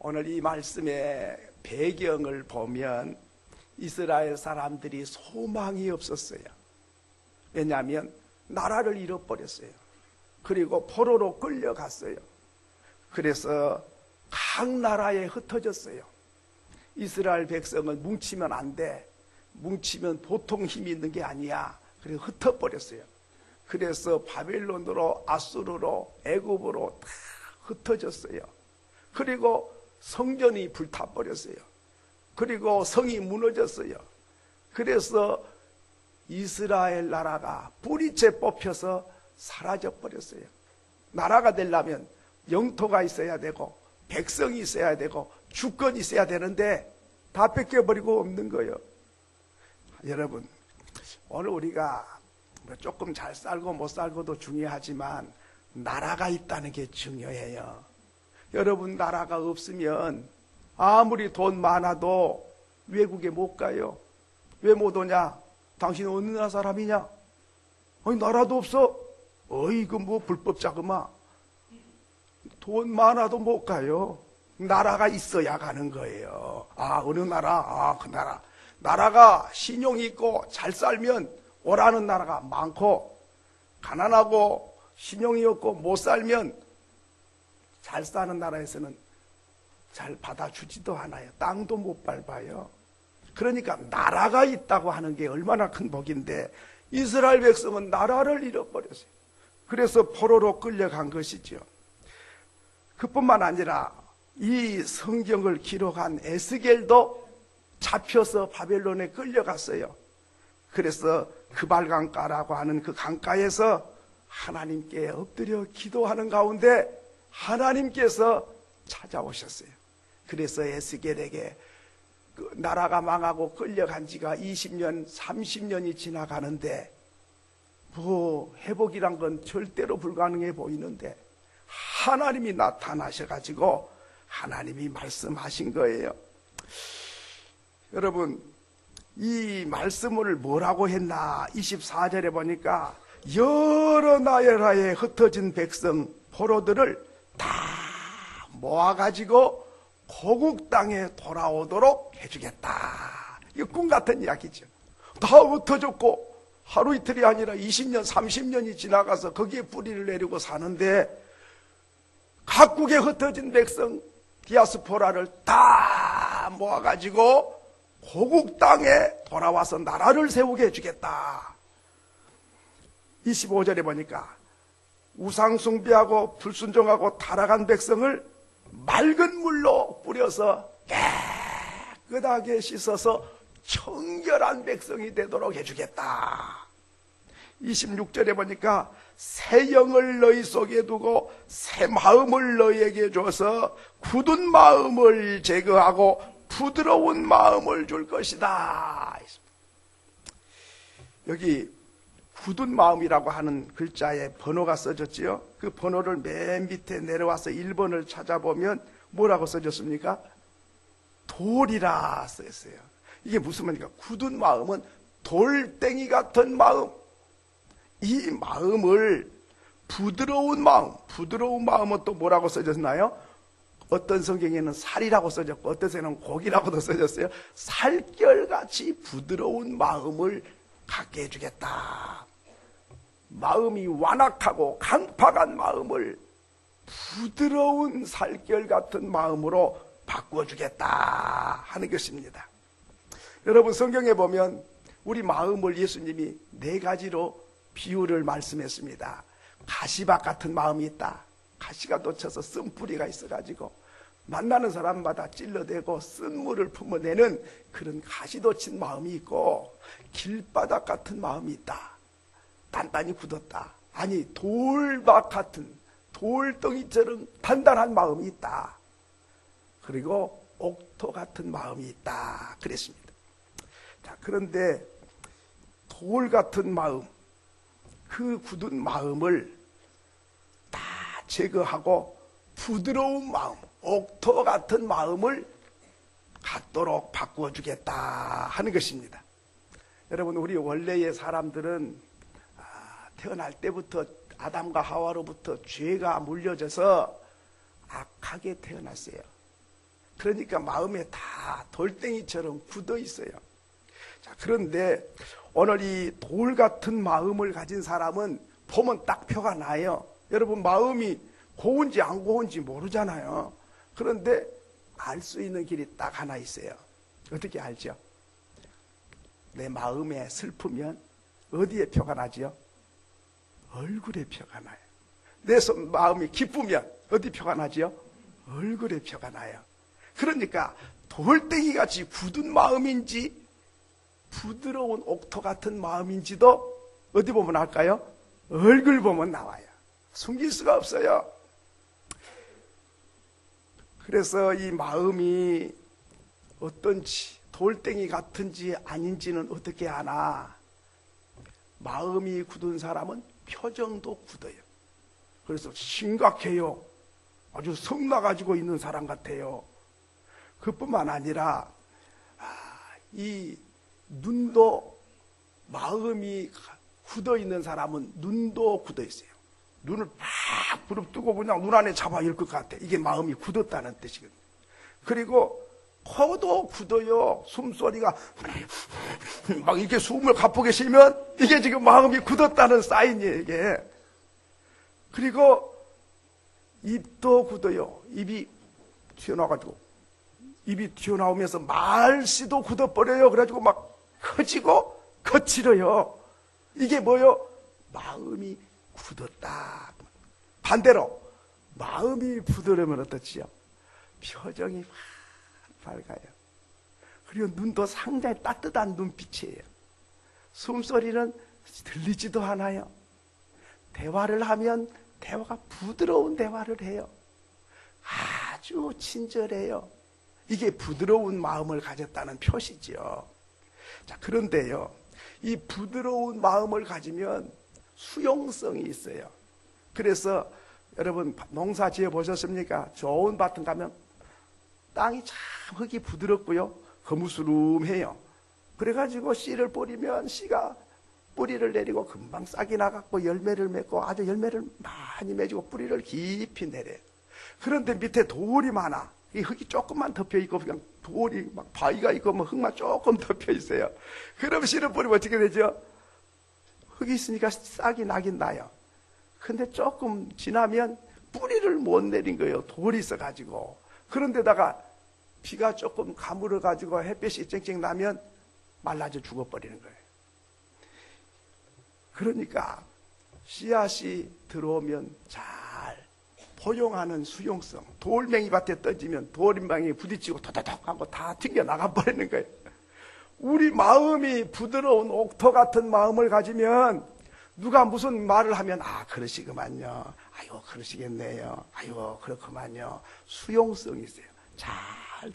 오늘 이 말씀의 배경을 보면 이스라엘 사람들이 소망이 없었어요. 왜냐하면 나라를 잃어버렸어요. 그리고 포로로 끌려갔어요. 그래서 각 나라에 흩어졌어요. 이스라엘 백성은 뭉치면 안 돼. 뭉치면 보통 힘이 있는 게 아니야. 그래서 흩어버렸어요. 그래서 바벨론으로, 아수르로, 애굽으로 다 흩어졌어요. 그리고 성전이 불타버렸어요. 그리고 성이 무너졌어요. 그래서 이스라엘 나라가 뿌리째 뽑혀서 사라져버렸어요. 나라가 되려면 영토가 있어야 되고 백성이 있어야 되고 주권이 있어야 되는데 다 뺏겨버리고 없는 거예요. 여러분, 오늘 우리가 조금 잘 살고 못 살고도 중요하지만 나라가 있다는 게 중요해요. 여러분, 나라가 없으면 아무리 돈 많아도 외국에 못 가요. 왜 못 오냐? 당신 어느 나라 사람이냐? 아니, 나라도 없어. 이거 뭐 불법 자금아. 돈 많아도 못 가요. 나라가 있어야 가는 거예요. 어느 나라? 그 나라. 나라가 신용이 있고 잘 살면 오라는 나라가 많고, 가난하고 신용이 없고 못 살면 잘 사는 나라에서는 잘 받아주지도 않아요. 땅도 못 밟아요. 그러니까 나라가 있다고 하는 게 얼마나 큰 복인데 이스라엘 백성은 나라를 잃어버렸어요. 그래서 포로로 끌려간 것이죠. 그뿐만 아니라 이 성경을 기록한 에스겔도 잡혀서 바벨론에 끌려갔어요. 그래서 그발강가라고 하는 그 강가에서 하나님께 엎드려 기도하는 가운데 하나님께서 찾아오셨어요. 그래서 에스겔에게 그 나라가 망하고 끌려간 지가 20년, 30년이 지나가는데 뭐 회복이란 건 절대로 불가능해 보이는데 하나님이 나타나셔가지고 하나님이 말씀하신 거예요. 여러분, 이 말씀을 뭐라고 했나? 24절에 보니까 여러 나라에 흩어진 백성 포로들을 다 모아가지고 고국 땅에 돌아오도록 해주겠다. 이거 꿈 같은 이야기죠. 다 흩어졌고 하루 이틀이 아니라 20년, 30년이 지나가서 거기에 뿌리를 내리고 사는데 각국에 흩어진 백성 디아스포라를 다 모아가지고 고국 땅에 돌아와서 나라를 세우게 해주겠다. 25절에 보니까 우상숭배하고 불순종하고 타락한 백성을 맑은 물로 뿌려서 깨끗하게 씻어서 청결한 백성이 되도록 해주겠다. 26절에 보니까 새 영을 너희 속에 두고 새 마음을 너희에게 줘서 굳은 마음을 제거하고 부드러운 마음을 줄 것이다. 여기 굳은 마음이라고 하는 글자에 번호가 써졌지요. 그 번호를 맨 밑에 내려와서 1번을 찾아보면 뭐라고 써졌습니까? 돌이라 써있어요. 이게 무슨 말입니까? 굳은 마음은 돌덩이 같은 마음. 이 마음을 부드러운 마음은 또 뭐라고 써졌나요? 어떤 성경에는 살이라고 써졌고 어떤 성경에는 고기라고도 써졌어요. 살결같이 부드러운 마음을 갖게 해주겠다. 마음이 완악하고 강팍한 마음을 부드러운 살결 같은 마음으로 바꾸어주겠다 하는 것입니다. 여러분, 성경에 보면 우리 마음을 예수님이 4가지로 비유를 말씀했습니다. 가시밭 같은 마음이 있다. 가시가 놓쳐서 쓴뿌리가 있어가지고 만나는 사람마다 찔러대고 쓴물을 품어내는 그런 가시 돋친 마음이 있고, 길바닥 같은 마음이 있다. 단단히 굳었다. 아니, 돌박 같은 돌덩이처럼 단단한 마음이 있다. 그리고 옥토 같은 마음이 있다 그랬습니다. 자, 그런데 돌 같은 마음, 그 굳은 마음을 다 제거하고 부드러운 마음, 옥토 같은 마음을 갖도록 바꾸어 주겠다 하는 것입니다. 여러분, 우리 원래의 사람들은 태어날 때부터 아담과 하와로부터 죄가 물려져서 악하게 태어났어요. 그러니까 마음에 다 돌덩이처럼 굳어 있어요. 자, 그런데 오늘 이 돌 같은 마음을 가진 사람은 보면 딱 표가 나요. 여러분, 마음이 고운지 안 고운지 모르잖아요. 그런데 알 수 있는 길이 딱 하나 있어요. 어떻게 알죠? 내 마음에 슬프면 어디에 표가 나지요? 얼굴에 표가 나요. 내 마음이 기쁘면 어디 표가 나지요? 얼굴에 표가 나요. 그러니까 돌덩이같이 굳은 마음인지 부드러운 옥토 같은 마음인지도 어디 보면 알까요? 얼굴 보면 나와요. 숨길 수가 없어요. 그래서 이 마음이 어떤지, 돌덩이 같은지 아닌지는 어떻게 아나? 마음이 굳은 사람은 표정도 굳어요. 그래서 심각해요. 아주 성나가지고 있는 사람 같아요. 그뿐만 아니라 이 눈도, 마음이 굳어 있는 사람은 눈도 굳어 있어요. 눈을 팍 부릅뜨고 그냥 눈 안에 잡아 있을 것 같아. 이게 마음이 굳었다는 뜻이거든요. 그리고 코도 굳어요. 숨소리가 막 이렇게 숨을 가쁘게 쉬면 이게 지금 마음이 굳었다는 사인이에요, 이게. 그리고 입도 굳어요. 입이 튀어나와가지고, 입이 튀어나오면서 말씨도 굳어버려요. 그래가지고 막 커지고 거칠어요. 이게 뭐요? 마음이 굳었다. 반대로 마음이 부드러우면 어떻지요? 표정이 밝아요. 그리고 눈도 상당히 따뜻한 눈빛이에요. 숨소리는 들리지도 않아요. 대화를 하면 대화가 부드러운 대화를 해요. 아주 친절해요. 이게 부드러운 마음을 가졌다는 표시죠. 자, 그런데요, 이 부드러운 마음을 가지면 수용성이 있어요. 그래서 여러분 농사 지어 보셨습니까? 좋은 밭은 가면 땅이 참 흙이 부드럽고요, 거무스름해요. 그래가지고 씨를 뿌리면 씨가 뿌리를 내리고 금방 싹이 나갖고 열매를 맺고 아주 열매를 많이 맺고 뿌리를 깊이 내려요. 그런데 밑에 돌이 많아. 이 흙이 조금만 덮여 있고 그냥 돌이 막 바위가 있고 뭐 흙만 조금 덮여 있어요. 그럼 씨를 뿌리면 어떻게 되죠? 흙이 있으니까 싹이 나긴 나요. 근데 조금 지나면 뿌리를 못 내린 거예요. 돌이 있어가지고. 그런데다가 비가 조금 가물어가지고 햇볕이 쨍쨍 나면 말라져 죽어버리는 거예요. 그러니까 씨앗이 들어오면 잘 포용하는 수용성. 돌멩이 밭에 떠지면 돌인방에 부딪히고 토토톡 하고 다 튕겨 나가버리는 거예요. 우리 마음이 부드러운 옥토 같은 마음을 가지면 누가 무슨 말을 하면 그러시구만요. 아이고 그러시겠네요. 아이고 그렇구만요. 수용성이 있어요. 잘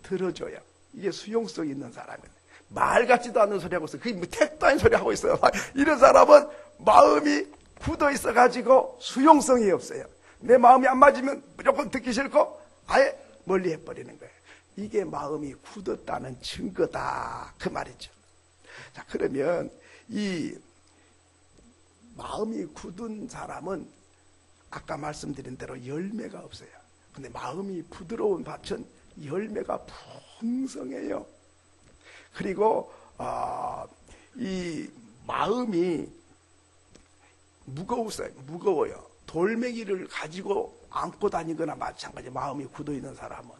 들어줘요. 이게 수용성 있는 사람이에요. 말 같지도 않은 소리 하고 있어요. 그게 뭐 택도 아닌 소리 하고 있어요. 이런 사람은 마음이 굳어 있어가지고 수용성이 없어요. 내 마음이 안 맞으면 무조건 듣기 싫고 아예 멀리 해버리는 거예요. 이게 마음이 굳었다는 증거다, 그 말이죠. 자, 그러면 이 마음이 굳은 사람은 아까 말씀드린 대로 열매가 없어요. 근데 마음이 부드러운 밭은 열매가 풍성해요. 그리고 이 마음이 무거워요. 돌멩이를 가지고 안고 다니거나 마찬가지. 마음이 굳어있는 사람은.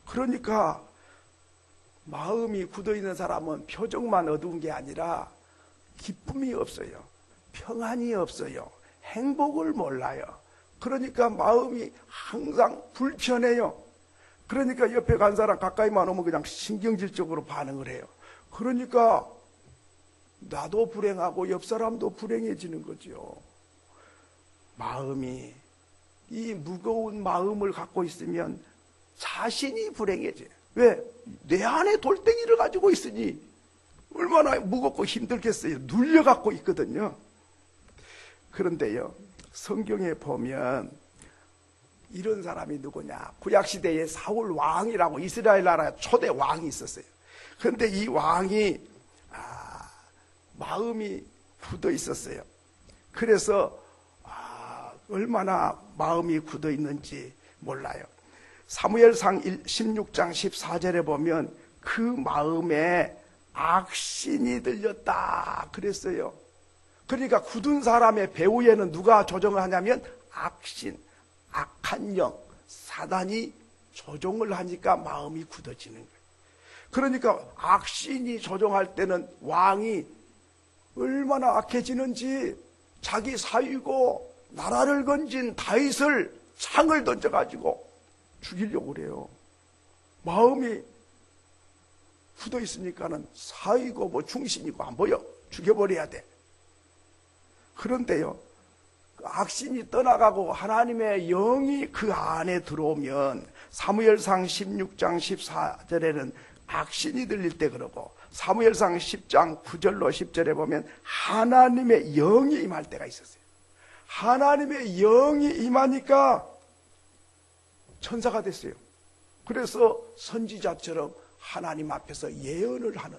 그러니까 마음이 굳어있는 사람은 표정만 어두운 게 아니라 기쁨이 없어요. 평안이 없어요. 행복을 몰라요. 그러니까 마음이 항상 불편해요. 그러니까 옆에 간 사람 가까이만 오면 그냥 신경질적으로 반응을 해요. 그러니까 나도 불행하고 옆 사람도 불행해지는 거죠. 마음이, 이 무거운 마음을 갖고 있으면 자신이 불행해져요. 왜? 내 안에 돌덩이를 가지고 있으니 얼마나 무겁고 힘들겠어요. 눌려갖고 있거든요. 그런데요, 성경에 보면 이런 사람이 누구냐? 구약시대에 사울 왕이라고 이스라엘 나라 초대 왕이 있었어요. 그런데 이 왕이 마음이 굳어 있었어요. 그래서 얼마나 마음이 굳어 있는지 몰라요. 사무엘상 16장 14절에 보면 그 마음에 악신이 들렸다 그랬어요. 그러니까 굳은 사람의 배후에는 누가 조정을 하냐면 악신, 악한 영, 사단이 조종을 하니까 마음이 굳어지는 거예요. 그러니까 악신이 조종할 때는 왕이 얼마나 악해지는지 자기 사위고 나라를 건진 다윗을 창을 던져가지고 죽이려고 그래요. 마음이 굳어 있으니까는 사위고 뭐 충신이고 안 보여. 죽여버려야 돼. 그런데요, 악신이 떠나가고 하나님의 영이 그 안에 들어오면 사무엘상 16장 14절에는 악신이 들릴 때 그러고 사무엘상 10장 9절로 10절에 보면 하나님의 영이 임할 때가 있었어요. 하나님의 영이 임하니까 천사가 됐어요. 그래서 선지자처럼 하나님 앞에서 예언을 하는,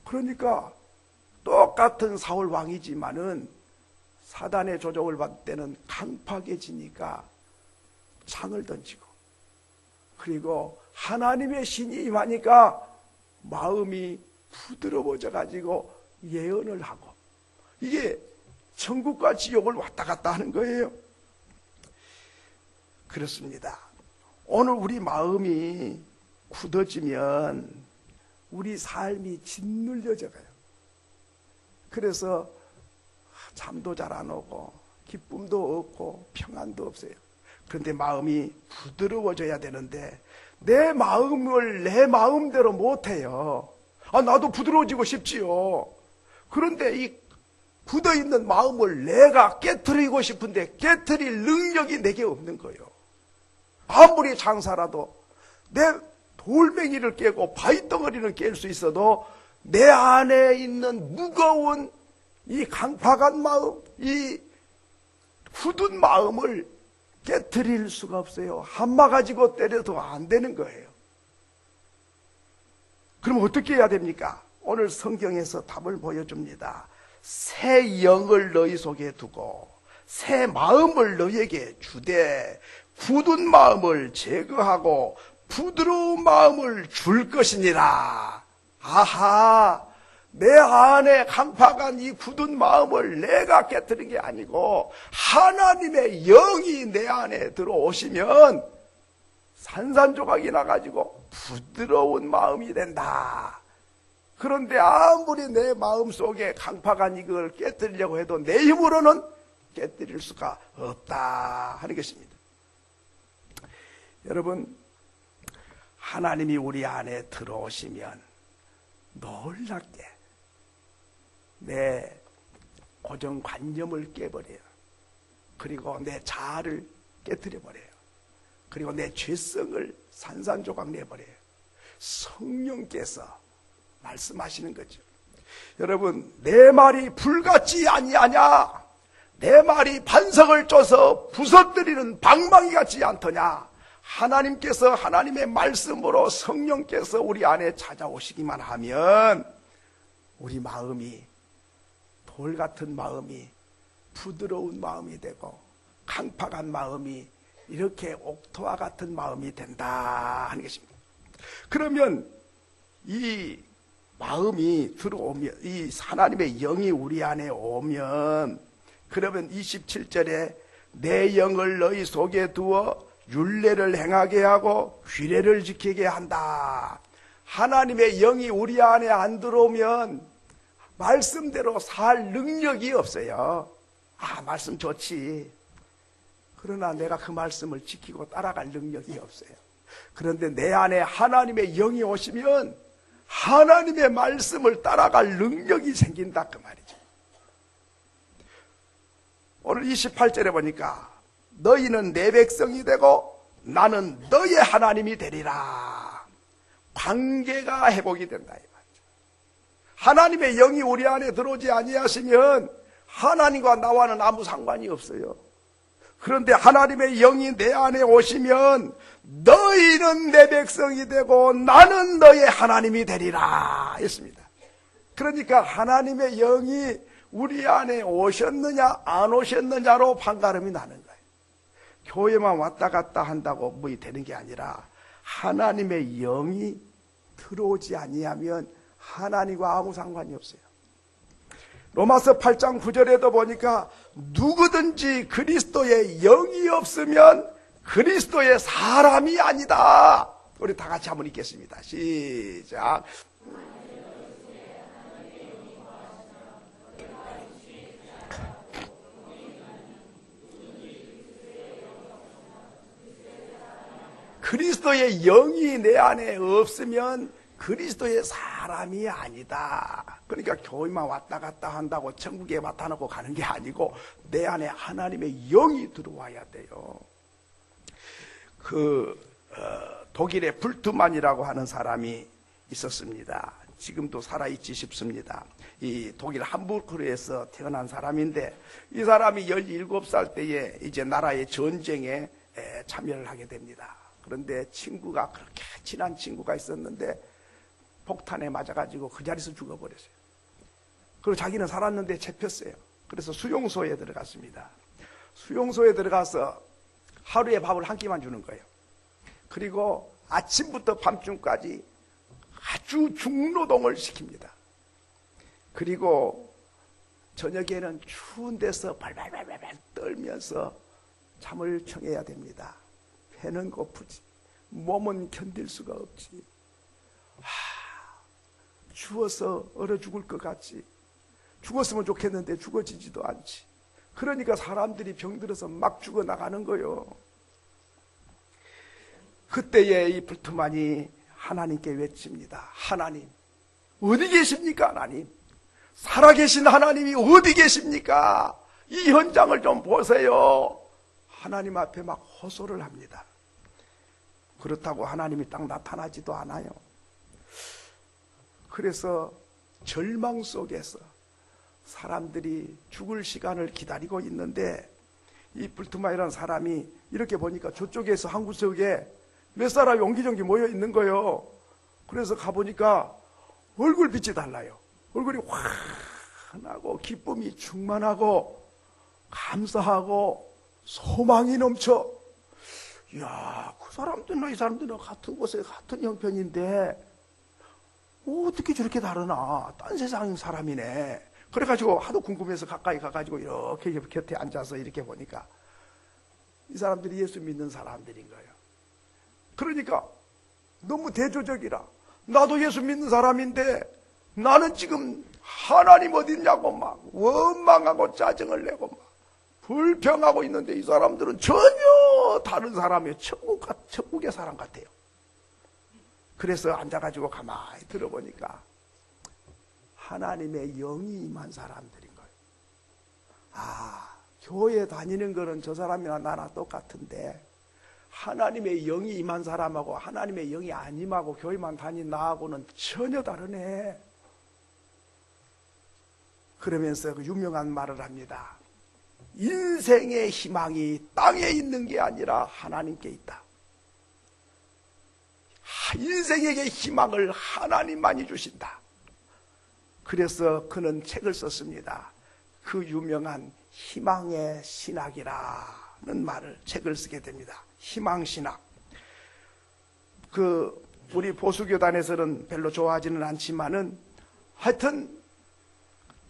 그러니까 똑같은 사울 왕이지만은 사단의 조종을 받을 때는 강팍해지니까 창을 던지고, 그리고 하나님의 신이 임하니까 마음이 부드러워져 가지고 예언을 하고, 이게 천국과 지옥을 왔다 갔다 하는 거예요. 그렇습니다. 오늘 우리 마음이 굳어지면 우리 삶이 짓눌려져 가요. 그래서 잠도 잘 안 오고 기쁨도 없고 평안도 없어요. 그런데 마음이 부드러워져야 되는데 내 마음을 내 마음대로 못해요. 나도 부드러워지고 싶지요. 그런데 이 굳어있는 마음을 내가 깨트리고 싶은데 깨트릴 능력이 내게 없는 거예요. 아무리 장사라도 내 돌멩이를 깨고 바위덩어리는 깰 수 있어도 내 안에 있는 무거운 이 강팍한 마음, 이 굳은 마음을 깨트릴 수가 없어요. 한마 가지고 때려도 안 되는 거예요. 그럼 어떻게 해야 됩니까? 오늘 성경에서 답을 보여줍니다. 새 영을 너희 속에 두고 새 마음을 너희에게 주되 굳은 마음을 제거하고 부드러운 마음을 줄 것이니라. 아하, 내 안에 강팍한 이 굳은 마음을 내가 깨뜨린 게 아니고 하나님의 영이 내 안에 들어오시면 산산조각이 나가지고 부드러운 마음이 된다. 그런데 아무리 내 마음속에 강팍한 이걸 깨뜨리려고 해도 내 힘으로는 깨뜨릴 수가 없다 하는 것입니다. 여러분, 하나님이 우리 안에 들어오시면 놀랍게 내 고정관념을 깨버려요. 그리고 내 자아를 깨뜨려버려요. 그리고 내 죄성을 산산조각 내버려요. 성령께서 말씀하시는 거죠. 여러분, 내 말이 불같지 아니하냐? 내 말이 반석을 쪼서 부서뜨리는 방망이 같지 않더냐? 하나님께서 하나님의 말씀으로 성령께서 우리 안에 찾아오시기만 하면 우리 마음이 돌 같은 마음이 부드러운 마음이 되고 강팍한 마음이 이렇게 옥토와 같은 마음이 된다 하는 것입니다. 그러면 이 마음이 들어오면, 이 하나님의 영이 우리 안에 오면, 그러면 27절에 내 영을 너희 속에 두어 율례를 행하게 하고 규례를 지키게 한다. 하나님의 영이 우리 안에 안 들어오면 말씀대로 살 능력이 없어요. 말씀 좋지. 그러나 내가 그 말씀을 지키고 따라갈 능력이 없어요. 그런데 내 안에 하나님의 영이 오시면 하나님의 말씀을 따라갈 능력이 생긴다 그 말이죠. 오늘 28절에 보니까 너희는 내 백성이 되고 나는 너의 하나님이 되리라. 관계가 회복이 된다 이 말이죠. 하나님의 영이 우리 안에 들어오지 아니하시면 하나님과 나와는 아무 상관이 없어요. 그런데 하나님의 영이 내 안에 오시면 너희는 내 백성이 되고 나는 너의 하나님이 되리라 했습니다. 그러니까 하나님의 영이 우리 안에 오셨느냐 안 오셨느냐로 판가름이 나는 거예요. 교회만 왔다 갔다 한다고 뭐 되는 게 아니라 하나님의 영이 들어오지 아니하면 하나님과 아무 상관이 없어요. 로마서 8장 9절에도 보니까 누구든지 그리스도의 영이 없으면 그리스도의 사람이 아니다. 우리 다 같이 한번 읽겠습니다. 시작. 그리스도의 영이 내 안에 없으면 그리스도의 사람이 아니다. 그러니까 교회만 왔다 갔다 한다고 천국에 맡아놓고 가는 게 아니고 내 안에 하나님의 영이 들어와야 돼요. 독일의 불트만이라고 하는 사람이 있었습니다. 지금도 살아있지 싶습니다. 이 독일 함부르크에서 태어난 사람인데 이 사람이 17살 때에 이제 나라의 전쟁에 참여를 하게 됩니다. 그런데 친구가 그렇게 친한 친구가 있었는데 폭탄에 맞아가지고 그 자리에서 죽어버렸어요. 그리고 자기는 살았는데 잡혔어요. 그래서 수용소에 들어갔습니다. 수용소에 들어가서 하루에 밥을 한 끼만 주는 거예요. 그리고 아침부터 밤중까지 아주 중노동을 시킵니다. 그리고 저녁에는 추운 데서 발발발발 떨면서 잠을 청해야 됩니다. 배는 고프지, 몸은 견딜 수가 없지. 추워서 얼어 죽을 것 같지. 죽었으면 좋겠는데 죽어지지도 않지. 그러니까 사람들이 병들어서 막 죽어나가는 거예요. 그때에 이 불트만이 하나님께 외칩니다. 하나님, 어디 계십니까? 하나님, 살아계신 하나님이 어디 계십니까? 이 현장을 좀 보세요. 하나님 앞에 막 호소를 합니다. 그렇다고 하나님이 딱 나타나지도 않아요. 그래서 절망 속에서 사람들이 죽을 시간을 기다리고 있는데 이 불트만이라는 사람이 이렇게 보니까 저쪽에서 한 구석에 몇 사람이 옹기종기 모여 있는 거예요. 그래서 가보니까 얼굴빛이 달라요. 얼굴이 환하고 기쁨이 충만하고 감사하고 소망이 넘쳐. 이야, 그 사람들은 이 사람들은 같은 곳에 같은 형편인데 어떻게 저렇게 다르나? 딴 세상 사람이네. 그래가지고 하도 궁금해서 가까이 가가지고 이렇게 곁에 앉아서 이렇게 보니까 이 사람들이 예수 믿는 사람들인 거예요. 그러니까 너무 대조적이라. 나도 예수 믿는 사람인데 나는 지금 하나님 어디 있냐고 막 원망하고 짜증을 내고 막 불평하고 있는데 이 사람들은 전혀 다른 사람이에요. 천국의 사람 같아요. 그래서 앉아가지고 가만히 들어보니까 하나님의 영이 임한 사람들인 거예요. 아, 교회 다니는 거는 저 사람이나 나나 똑같은데 하나님의 영이 임한 사람하고 하나님의 영이 안 임하고 교회만 다닌 나하고는 전혀 다르네. 그러면서 그 유명한 말을 합니다. 인생의 희망이 땅에 있는 게 아니라 하나님께 있다. 인생에게 희망을 하나님만이 주신다. 그래서 그는 책을 썼습니다. 그 유명한 희망의 신학이라는 책을 쓰게 됩니다. 희망신학. 우리 보수교단에서는 별로 좋아하지는 않지만은 하여튼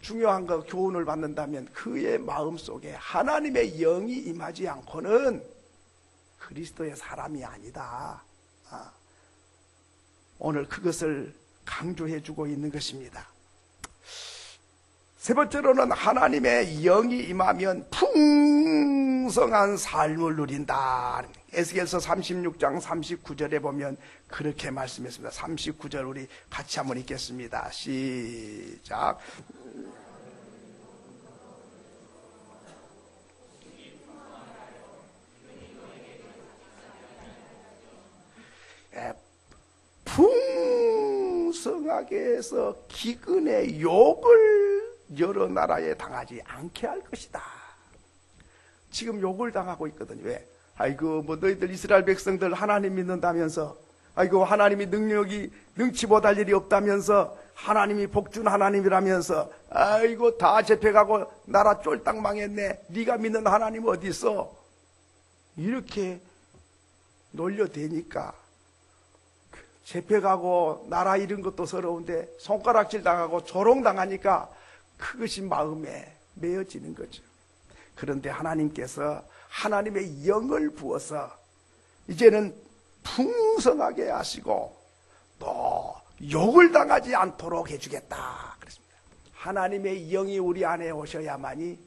중요한 거 교훈을 받는다면 그의 마음속에 하나님의 영이 임하지 않고는 그리스도의 사람이 아니다. 오늘 그것을 강조해주고 있는 것입니다. 세 번째로는 하나님의 영이 임하면 풍성한 삶을 누린다. 에스겔서 36장 39절에 보면 그렇게 말씀했습니다. 39절 우리 같이 한번 읽겠습니다. 시작. 풍성하게 해서 기근의 욕을 여러 나라에 당하지 않게 할 것이다. 지금 욕을 당하고 있거든요. 왜? 아이고 뭐 너희들 이스라엘 백성들 하나님 믿는다면서, 아이고 하나님이 능치 못할 일이 없다면서, 하나님이 복준 하나님이라면서, 아이고 다 잡혀가고 나라 쫄딱 망했네. 네가 믿는 하나님 어디 있어? 이렇게 놀려대니까 잡혀가고 나라 잃은 것도 서러운데 손가락질 당하고 조롱당하니까 그것이 마음에 메어지는 거죠. 그런데 하나님께서 하나님의 영을 부어서 이제는 풍성하게 하시고 또 욕을 당하지 않도록 해주겠다 그랬습니다. 하나님의 영이 우리 안에 오셔야만이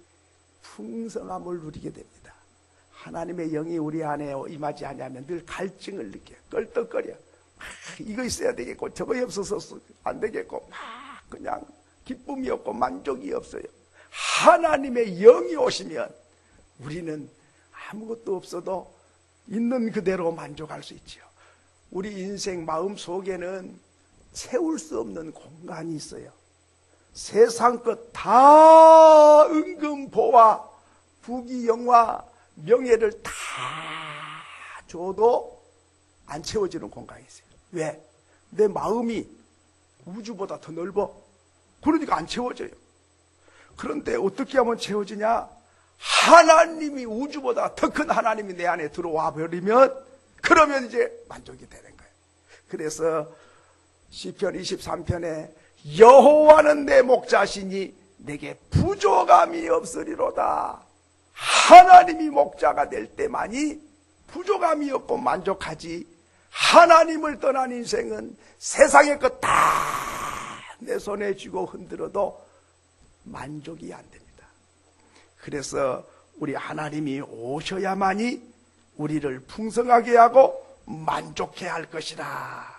풍성함을 누리게 됩니다. 하나님의 영이 우리 안에 임하지 않으면 늘 갈증을 느껴요. 껄떡거려. 이거 있어야 되겠고 저거 없어서 안 되겠고 막 그냥 기쁨이 없고 만족이 없어요. 하나님의 영이 오시면 우리는 아무것도 없어도 있는 그대로 만족할 수 있죠. 우리 인생 마음 속에는 채울 수 없는 공간이 있어요. 세상 것 다 은금보화 부귀영화 명예를 다 줘도 안 채워지는 공간이 있어요. 왜? 내 마음이 우주보다 더 넓어. 그러니까 안 채워져요. 그런데 어떻게 하면 채워지냐? 하나님이 우주보다 더 큰 하나님이 내 안에 들어와 버리면 그러면 이제 만족이 되는 거예요. 그래서 시편 23편에 여호와는 내 목자시니 내게 부족함이 없으리로다. 하나님이 목자가 될 때만이 부족함이 없고 만족하지, 하나님을 떠난 인생은 세상의 것 다 내 손에 쥐고 흔들어도 만족이 안 됩니다. 그래서 우리 하나님이 오셔야만이 우리를 풍성하게 하고 만족해 할 것이라.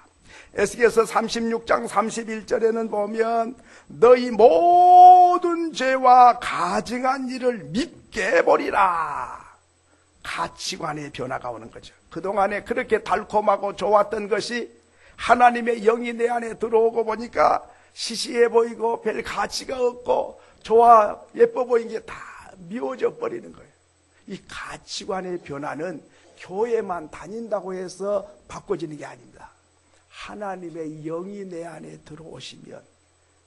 에스겔서 36장 31절에는 보면 너희 모든 죄와 가증한 일을 믿게 보리라. 가치관의 변화가 오는 거죠. 그동안에 그렇게 달콤하고 좋았던 것이 하나님의 영이 내 안에 들어오고 보니까 시시해 보이고 별 가치가 없고 좋아 예뻐 보이는 게 다 미워져 버리는 거예요. 이 가치관의 변화는 교회만 다닌다고 해서 바꿔지는 게 아닙니다. 하나님의 영이 내 안에 들어오시면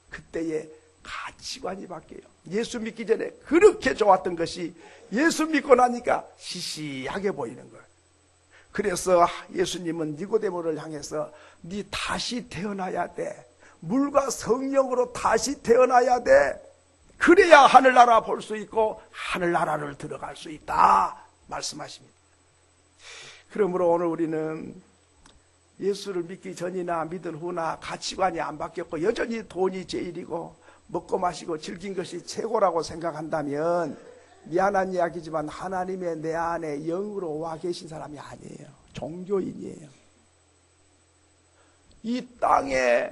그때의 가치관이 바뀌어요. 예수 믿기 전에 그렇게 좋았던 것이 예수 믿고 나니까 시시하게 보이는 거예요. 그래서 예수님은 니고데모를 향해서 네 다시 태어나야 돼. 물과 성령으로 다시 태어나야 돼. 그래야 하늘나라 볼 수 있고 하늘나라를 들어갈 수 있다 말씀하십니다. 그러므로 오늘 우리는 예수를 믿기 전이나 믿은 후나 가치관이 안 바뀌었고 여전히 돈이 제일이고 먹고 마시고 즐긴 것이 최고라고 생각한다면 미안한 이야기지만 하나님의 내 안에 영으로 와 계신 사람이 아니에요. 종교인이에요. 이 땅에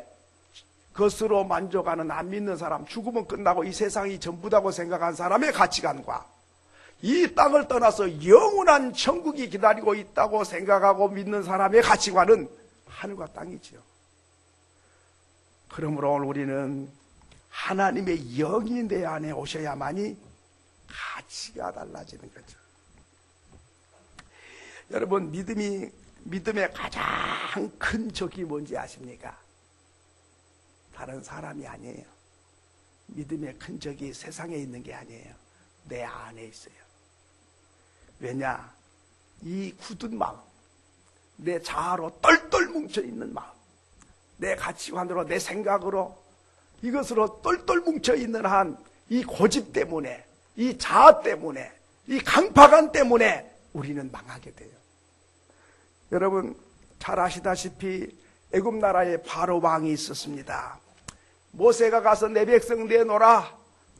것으로 만족하는 안 믿는 사람, 죽으면 끝나고 이 세상이 전부다고 생각한 사람의 가치관과 이 땅을 떠나서 영원한 천국이 기다리고 있다고 생각하고 믿는 사람의 가치관은 하늘과 땅이지요. 그러므로 오늘 우리는 하나님의 영이 내 안에 오셔야만이 가치가 달라지는 거죠. 여러분, 믿음의 가장 큰 적이 뭔지 아십니까? 다른 사람이 아니에요. 믿음의 큰 적이 세상에 있는 게 아니에요. 내 안에 있어요. 왜냐? 이 굳은 마음, 내 자아로 똘똘 뭉쳐있는 마음, 내 가치관으로, 내 생각으로, 이것으로 똘똘 뭉쳐있는 한 이 고집 때문에, 이 자아 때문에, 이 강팍한 때문에 우리는 망하게 돼요. 여러분 잘 아시다시피 애굽 나라에 바로 왕이 있었습니다. 모세가 가서 내 백성 내놓으라,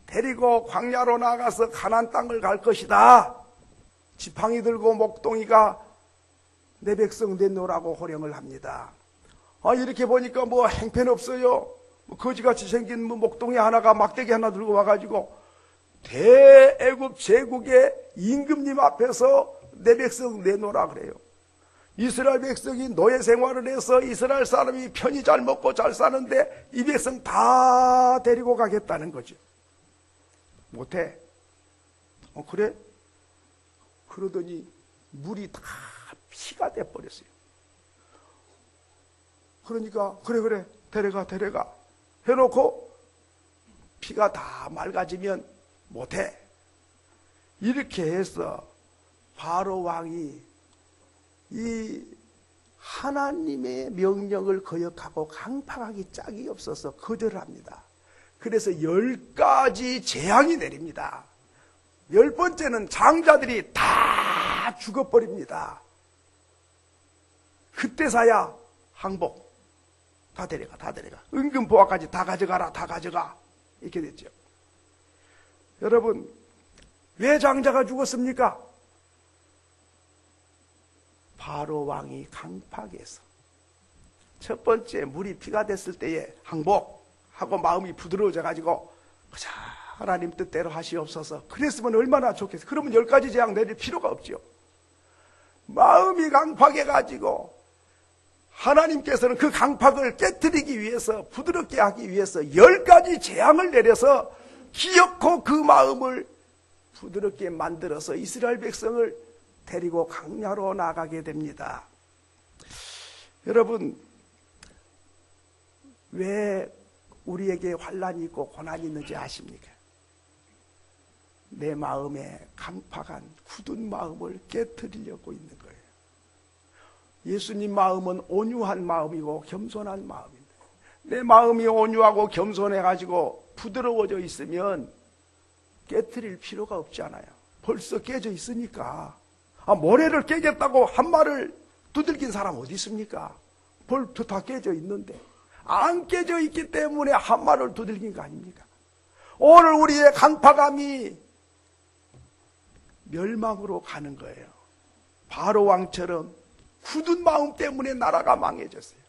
데리고 광야로 나가서 가나안 땅을 갈 것이다. 지팡이 들고 목동이가 내 백성 내놓으라고 호령을 합니다. 이렇게 보니까 뭐 행편없어요. 거지같이 생긴 목동이 하나가 막대기 하나 들고 와가지고 대애굽 제국의 임금님 앞에서 내 백성 내놓으라 그래요. 이스라엘 백성이 노예 생활을 해서 이스라엘 사람이 편히 잘 먹고 잘 사는데 이 백성 다 데리고 가겠다는 거죠. 못해. 그래? 그러더니 물이 다 피가 돼버렸어요. 그러니까 그래 데려가 해놓고 피가 다 맑아지면 못해. 이렇게 해서 바로 왕이 이 하나님의 명령을 거역하고 강팍하기 짝이 없어서 거절합니다. 그래서 10가지 재앙이 내립니다. 10번째는 장자들이 다 죽어버립니다. 그때서야 항복, 다 데려가, 다 데려가. 은금 보화까지 다 가져가라, 다 가져가. 이렇게 됐죠. 여러분, 왜 장자가 죽었습니까? 바로 왕이 강팍해서. 첫 번째, 물이 피가 됐을 때에 항복하고 마음이 부드러워져가지고, 그저 하나님 뜻대로 하시옵소서. 그랬으면 얼마나 좋겠어요. 그러면 10가지 재앙 내릴 필요가 없죠. 마음이 강팍해가지고, 하나님께서는 그 강팍을 깨뜨리기 위해서, 부드럽게 하기 위해서 10가지 재앙을 내려서 기어코 그 마음을 부드럽게 만들어서 이스라엘 백성을 데리고 광야로 나가게 됩니다. 여러분, 왜 우리에게 환난이 있고 고난이 있는지 아십니까? 내 마음에 강팍한 굳은 마음을 깨뜨리려고 있는 거예요. 예수님 마음은 온유한 마음이고 겸손한 마음인데, 내 마음이 온유하고 겸손해가지고 부드러워져 있으면 깨뜨릴 필요가 없잖아요. 벌써 깨져 있으니까. 모래를 깨겠다고 한 말을 두들긴 사람 어디 있습니까? 벌써 다 깨져 있는데. 안 깨져 있기 때문에 한 말을 두들긴 거 아닙니까? 오늘 우리의 강팍함이 멸망으로 가는 거예요. 바로 왕처럼 굳은 마음 때문에 나라가 망해졌어요.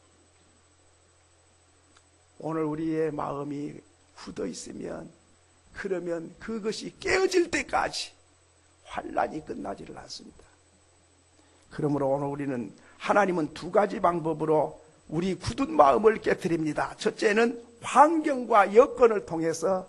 오늘 우리의 마음이 굳어 있으면, 그러면 그것이 깨어질 때까지 환난이 끝나지를 않습니다. 그러므로 오늘 우리는, 하나님은 2가지 방법으로 우리 굳은 마음을 깨뜨립니다. 첫째는 환경과 여건을 통해서,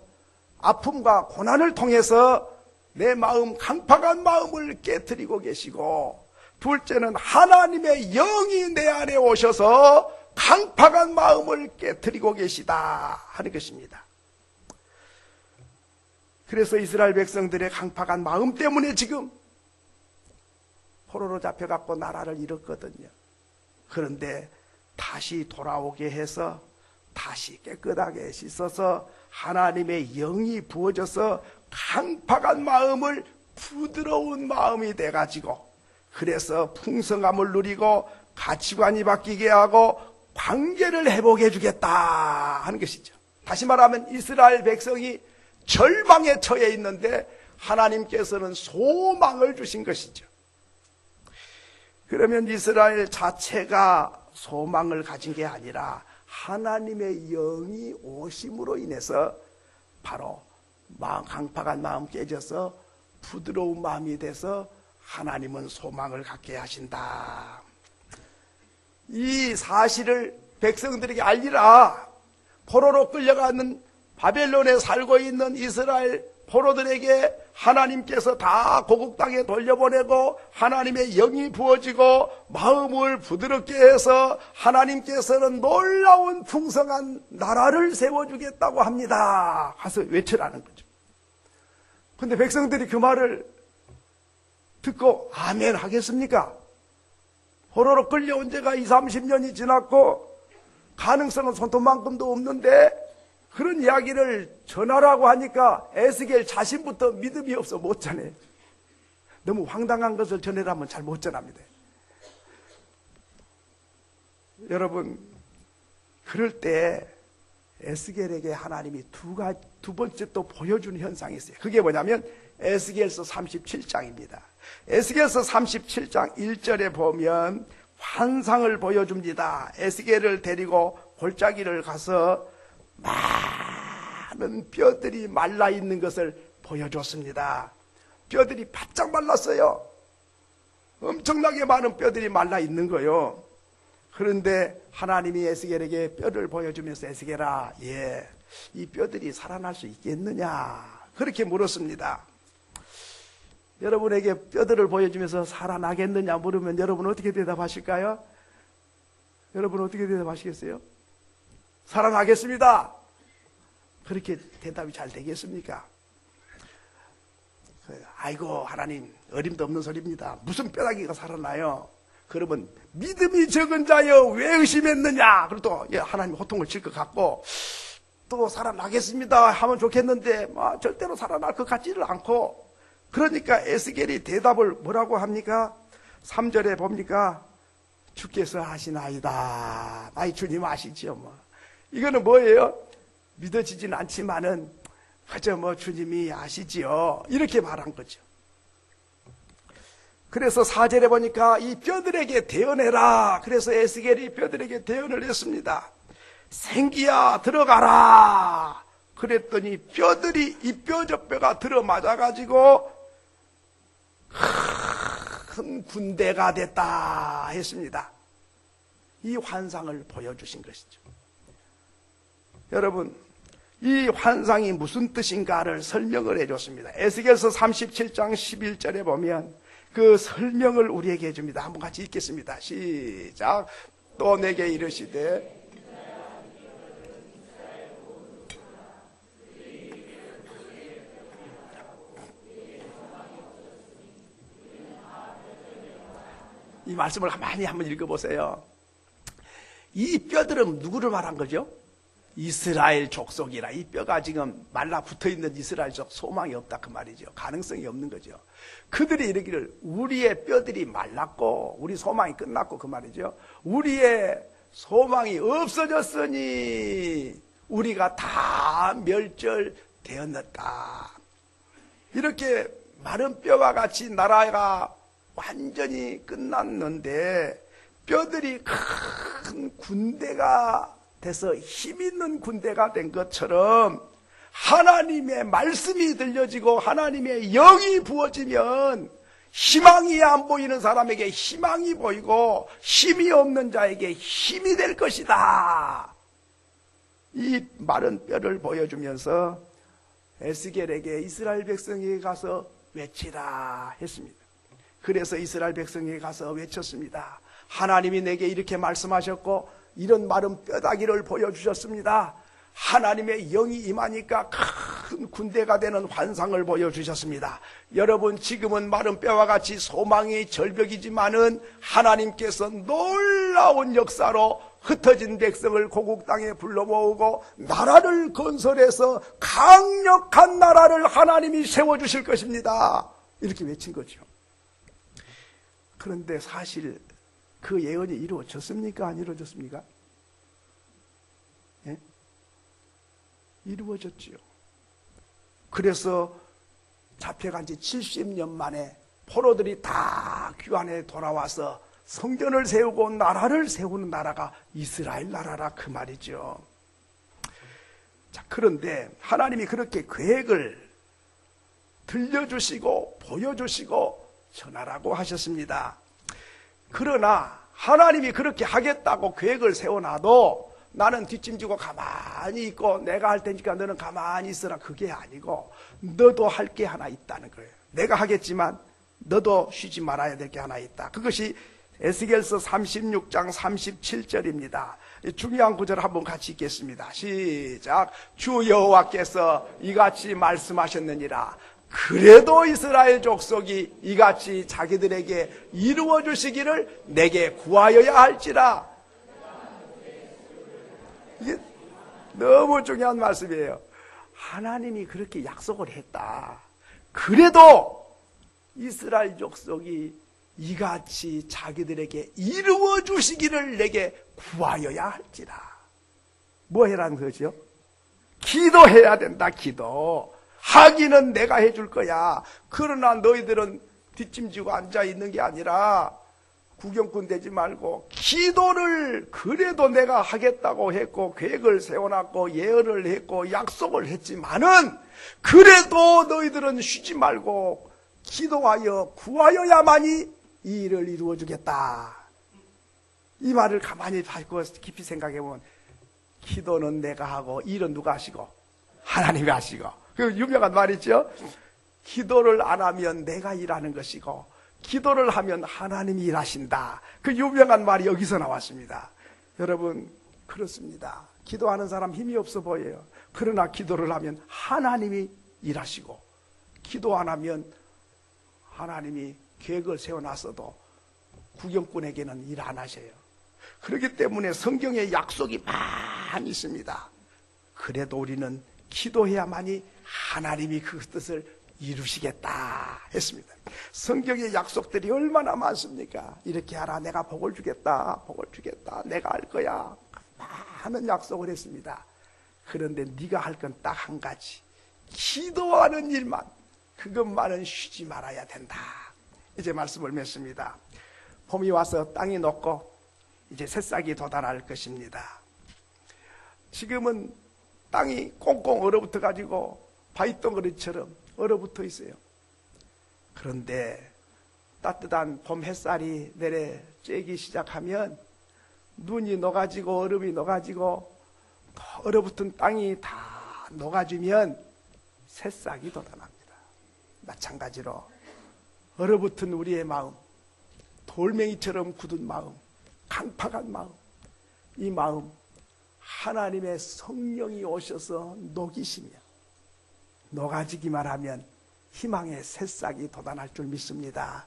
아픔과 고난을 통해서 내 마음, 강팍한 마음을 깨뜨리고 계시고, 둘째는 하나님의 영이 내 안에 오셔서 강팍한 마음을 깨뜨리고 계시다 하는 것입니다. 그래서 이스라엘 백성들의 강팍한 마음 때문에 지금 포로로 잡혀갖고 나라를 잃었거든요. 그런데 다시 돌아오게 해서 다시 깨끗하게 씻어서 하나님의 영이 부어져서 강팍한 마음을 부드러운 마음이 돼가지고, 그래서 풍성함을 누리고 가치관이 바뀌게 하고 관계를 회복해 주겠다 하는 것이죠. 다시 말하면 이스라엘 백성이 절망에 처해 있는데 하나님께서는 소망을 주신 것이죠. 그러면 이스라엘 자체가 소망을 가진 게 아니라 하나님의 영이 오심으로 인해서 바로 강팍한 마음 깨져서 부드러운 마음이 돼서 하나님은 소망을 갖게 하신다. 이 사실을 백성들에게 알리라. 포로로 끌려가는 바벨론에 살고 있는 이스라엘 포로들에게 하나님께서 다 고국 땅에 돌려보내고 하나님의 영이 부어지고 마음을 부드럽게 해서 하나님께서는 놀라운 풍성한 나라를 세워주겠다고 합니다. 가서 외치라는 거죠. 근데 백성들이 그 말을 듣고 아멘 하겠습니까? 포로로 끌려온 지가 20-30년이 지났고 가능성은 손톱만큼도 없는데 그런 이야기를 전하라고 하니까 에스겔 자신부터 믿음이 없어 못 전해. 너무 황당한 것을 전해라면 잘 못 전합니다. 여러분, 그럴 때 에스겔에게 하나님이 두 번째 또 보여주는 현상이 있어요. 그게 뭐냐면 에스겔서 37장입니다. 에스겔서 37장 1절에 보면 환상을 보여줍니다. 에스겔을 데리고 골짜기를 가서 많은 뼈들이 말라있는 것을 보여줬습니다. 뼈들이 바짝 말랐어요. 엄청나게 많은 뼈들이 말라있는 거예요. 그런데 하나님이 에스겔에게 뼈를 보여주면서 에스겔아, 이 뼈들이 살아날 수 있겠느냐 그렇게 물었습니다. 여러분에게 뼈들을 보여주면서 살아나겠느냐 물으면 여러분 어떻게 대답하실까요? 여러분 어떻게 대답하시겠어요? 살아나겠습니다. 그렇게 대답이 잘 되겠습니까? 아이고 하나님, 어림도 없는 소리입니다. 무슨 뼈다귀가 살아나요? 그러면 믿음이 적은 자여 왜 의심했느냐? 그리고 또 하나님 호통을 칠 것 같고 또 살아나겠습니다 하면 좋겠는데 절대로 살아날 것 같지를 않고, 그러니까 에스겔이 대답을 뭐라고 합니까? 3절에 봅니까? 주께서 하시나이다. 나의 주님 아시지요. 이거는 뭐예요? 믿어지진 않지만은 그저 주님이 아시지요, 이렇게 말한 거죠. 그래서 4절에 보니까 이 뼈들에게 대언해라. 그래서 에스겔이 뼈들에게 대언을 했습니다. 생기야 들어가라. 그랬더니 뼈들이 이 뼈 저 뼈가 들어맞아가지고 큰 군대가 됐다 했습니다. 이 환상을 보여주신 것이죠. 여러분, 이 환상이 무슨 뜻인가를 설명을 해줬습니다. 에스겔서 37장 11절에 보면 그 설명을 우리에게 해줍니다. 한번 같이 읽겠습니다. 시작. 또 내게 이르시되 이 말씀을 가만히 한번 읽어보세요. 이 뼈들은 누구를 말한 거죠? 이스라엘 족속이라. 이 뼈가 지금 말라붙어있는 이스라엘 족, 소망이 없다 그 말이죠. 가능성이 없는 거죠. 그들이 이르기를 우리의 뼈들이 말랐고 우리 소망이 끝났고 그 말이죠. 우리의 소망이 없어졌으니 우리가 다 멸절되었다. 이렇게 마른 뼈와 같이 나라가 완전히 끝났는데 뼈들이 큰 군대가 돼서 힘있는 군대가 된 것처럼 하나님의 말씀이 들려지고 하나님의 영이 부어지면 희망이 안 보이는 사람에게 희망이 보이고 힘이 없는 자에게 힘이 될 것이다. 이 마른 뼈를 보여주면서 에스겔에게 이스라엘 백성에게 가서 외치라 했습니다. 그래서 이스라엘 백성에게 가서 외쳤습니다. 하나님이 내게 이렇게 말씀하셨고 이런 마른 뼈다귀를 보여주셨습니다. 하나님의 영이 임하니까 큰 군대가 되는 환상을 보여주셨습니다. 여러분, 지금은 마른 뼈와 같이 소망의 절벽이지만은 하나님께서 놀라운 역사로 흩어진 백성을 고국 땅에 불러 모으고 나라를 건설해서 강력한 나라를 하나님이 세워주실 것입니다. 이렇게 외친 거죠. 그런데 사실 그 예언이 이루어졌습니까? 안 이루어졌습니까? 예? 이루어졌지요. 그래서 잡혀간 지 70년 만에 포로들이 다 귀환에 돌아와서 성전을 세우고 나라를 세우는 나라가 이스라엘 나라라 그 말이죠. 자, 그런데 하나님이 그렇게 계획을 들려주시고 보여주시고 전하라고 하셨습니다. 그러나 하나님이 그렇게 하겠다고 계획을 세워놔도 나는 뒷짐지고 가만히 있고 내가 할 테니까 너는 가만히 있으라, 그게 아니고 너도 할 게 하나 있다는 거예요. 내가 하겠지만 너도 쉬지 말아야 될 게 하나 있다. 그것이 에스겔서 36장 37절입니다. 중요한 구절 한번 같이 읽겠습니다. 시작. 주 여호와께서 이같이 말씀하셨느니라. 그래도 이스라엘 족속이 이같이 자기들에게 이루어 주시기를 내게 구하여야 할지라. 이게 너무 중요한 말씀이에요. 하나님이 그렇게 약속을 했다. 그래도 이스라엘 족속이 이같이 자기들에게 이루어 주시기를 내게 구하여야 할지라. 뭐 해라는 거죠? 기도해야 된다. 기도. 하기는 내가 해줄 거야. 그러나 너희들은 뒷짐지고 앉아있는 게 아니라 구경꾼 되지 말고 기도를, 그래도 내가 하겠다고 했고 계획을 세워놨고 예언을 했고 약속을 했지만은 그래도 너희들은 쉬지 말고 기도하여 구하여야만이 이 일을 이루어주겠다. 이 말을 가만히 밟고 깊이 생각해보면 기도는 내가 하고 일은 누가 하시고? 하나님이 하시고. 그 유명한 말 있죠? 기도를 안 하면 내가 일하는 것이고 기도를 하면 하나님이 일하신다. 그 유명한 말이 여기서 나왔습니다. 여러분, 그렇습니다. 기도하는 사람 힘이 없어 보여요. 그러나 기도를 하면 하나님이 일하시고 기도 안 하면 하나님이 계획을 세워놨어도 구경꾼에게는 일 안 하셔요. 그렇기 때문에 성경에 약속이 많이 있습니다. 그래도 우리는 기도해야만이 하나님이 그 뜻을 이루시겠다 했습니다. 성경의 약속들이 얼마나 많습니까? 이렇게 하라, 내가 복을 주겠다, 복을 주겠다, 내가 할 거야, 많은 약속을 했습니다. 그런데 네가 할 건 딱 한 가지, 기도하는 일만, 그것만은 쉬지 말아야 된다. 이제 말씀을 맺습니다. 봄이 와서 땅이 녹고 이제 새싹이 돋아날 것입니다. 지금은 땅이 꽁꽁 얼어붙어 가지고 바위덩어리처럼 얼어붙어 있어요. 그런데 따뜻한 봄 햇살이 내려 쬐기 시작하면 눈이 녹아지고 얼음이 녹아지고 얼어붙은 땅이 다 녹아지면 새싹이 돋아납니다. 마찬가지로 얼어붙은 우리의 마음, 돌멩이처럼 굳은 마음, 강팍한 마음, 이 마음 하나님의 성령이 오셔서 녹이시며 녹아지기만 하면 희망의 새싹이 돋아날 줄 믿습니다.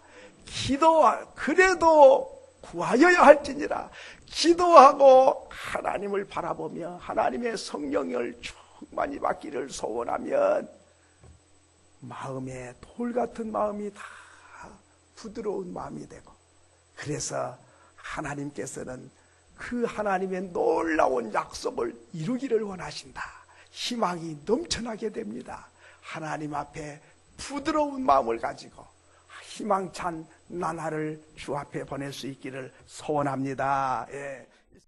그래도 구하여야 할지니라, 기도하고 하나님을 바라보며 하나님의 성령을 충만히 받기를 소원하면 마음에 돌 같은 마음이 다 부드러운 마음이 되고, 그래서 하나님께서는 그 하나님의 놀라운 약속을 이루기를 원하신다. 희망이 넘쳐나게 됩니다. 하나님 앞에 부드러운 마음을 가지고 희망찬 나날을 주 앞에 보낼 수 있기를 소원합니다. 예.